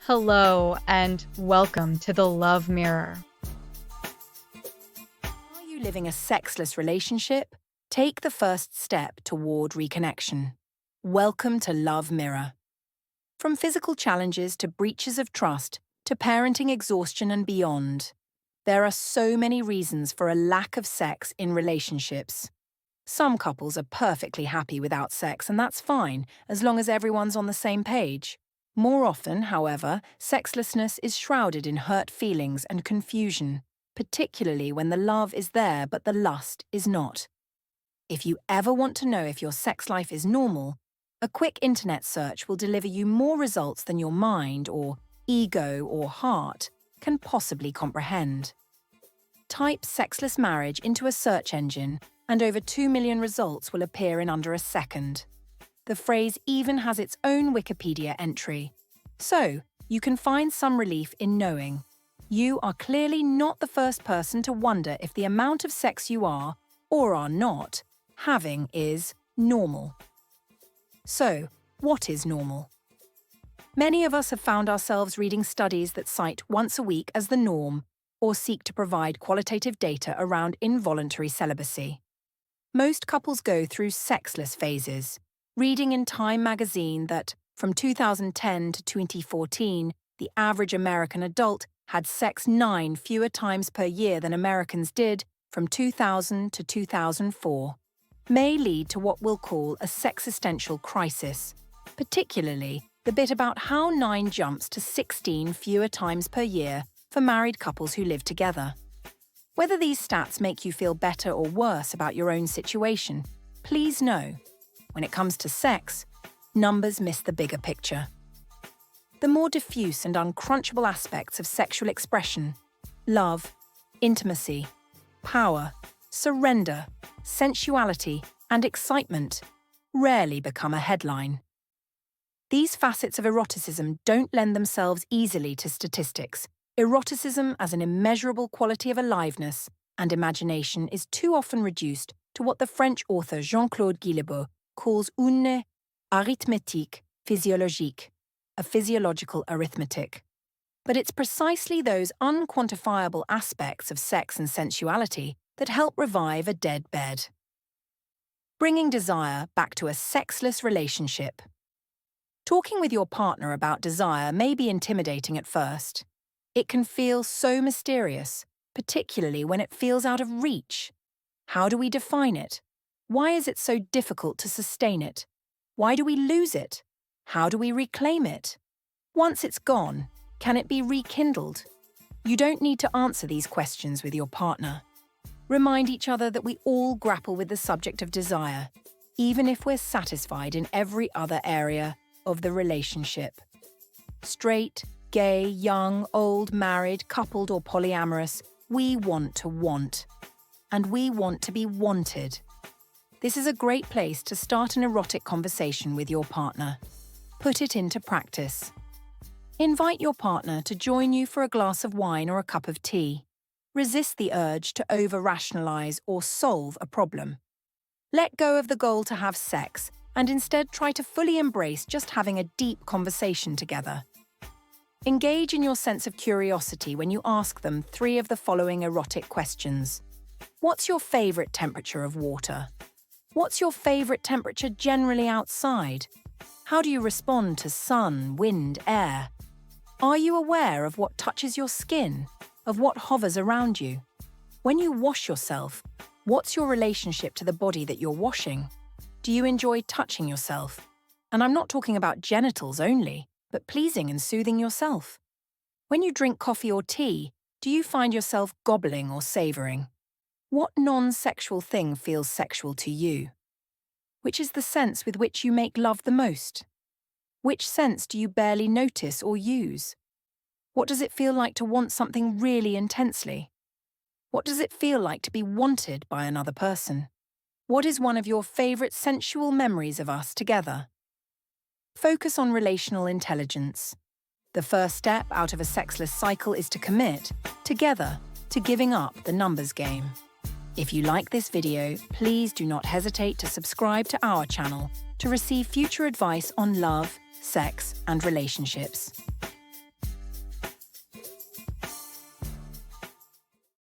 Hello, and welcome to the Love Mirror. Are you living a sexless relationship? Take the first step toward reconnection. Welcome to Love Mirror. From physical challenges to breaches of trust to parenting exhaustion and beyond, there are so many reasons for a lack of sex in relationships. Some couples are perfectly happy without sex, and that's fine, as long as everyone's on the same page. More often, however, sexlessness is shrouded in hurt feelings and confusion, particularly when the love is there but the lust is not. If you ever want to know if your sex life is normal, a quick internet search will deliver you more results than your mind or ego or heart can possibly comprehend. Type sexless marriage into a search engine and over 2 million results will appear in under a second. The phrase even has its own Wikipedia entry. So, you can find some relief in knowing you are clearly not the first person to wonder if the amount of sex you are, or are not, having is normal. So, what is normal? Many of us have found ourselves reading studies that cite once a week as the norm, or seek to provide qualitative data around involuntary celibacy. Most couples go through sexless phases, reading in Time magazine that, from 2010 to 2014, the average American adult had sex 9 fewer times per year than Americans did from 2000 to 2004, may lead to what we'll call a sexistential crisis, particularly the bit about how 9 jumps to 16 fewer times per year for married couples who live together. Whether these stats make you feel better or worse about your own situation, please know, when it comes to sex, numbers miss the bigger picture. The more diffuse and uncrunchable aspects of sexual expression, love, intimacy, power, surrender, sensuality, and excitement, rarely become a headline. These facets of eroticism don't lend themselves easily to statistics. Eroticism as an immeasurable quality of aliveness and imagination is too often reduced to what the French author Jean-Claude Guillebeau calls une arithmétique physiologique, a physiological arithmetic. But it's precisely those unquantifiable aspects of sex and sensuality that help revive a dead bed. Bringing desire back to a sexless relationship. Talking with your partner about desire may be intimidating at first. It can feel so mysterious, particularly when it feels out of reach. How do we define it? Why is it so difficult to sustain it? Why do we lose it? How do we reclaim it? Once it's gone, can it be rekindled? You don't need to answer these questions with your partner. Remind each other that we all grapple with the subject of desire, even if we're satisfied in every other area of the relationship. Straight, gay, young, old, married, coupled or polyamorous, we want to want. And we want to be wanted. This is a great place to start an erotic conversation with your partner. Put it into practice. Invite your partner to join you for a glass of wine or a cup of tea. Resist the urge to over-rationalize or solve a problem. Let go of the goal to have sex and instead try to fully embrace just having a deep conversation together. Engage in your sense of curiosity when you ask them 3 of the following erotic questions. What's your favorite temperature of water? What's your favorite temperature generally outside? How do you respond to sun, wind, air? Are you aware of what touches your skin, of what hovers around you? When you wash yourself, what's your relationship to the body that you're washing? Do you enjoy touching yourself? And I'm not talking about genitals only, but pleasing and soothing yourself. When you drink coffee or tea, do you find yourself gobbling or savoring? What non-sexual thing feels sexual to you? Which is the sense with which you make love the most? Which sense do you barely notice or use? What does it feel like to want something really intensely? What does it feel like to be wanted by another person? What is one of your favorite sensual memories of us together? Focus on relational intelligence. The first step out of a sexless cycle is to commit, together, to giving up the numbers game. If you like this video, please do not hesitate to subscribe to our channel to receive future advice on love, sex, and relationships.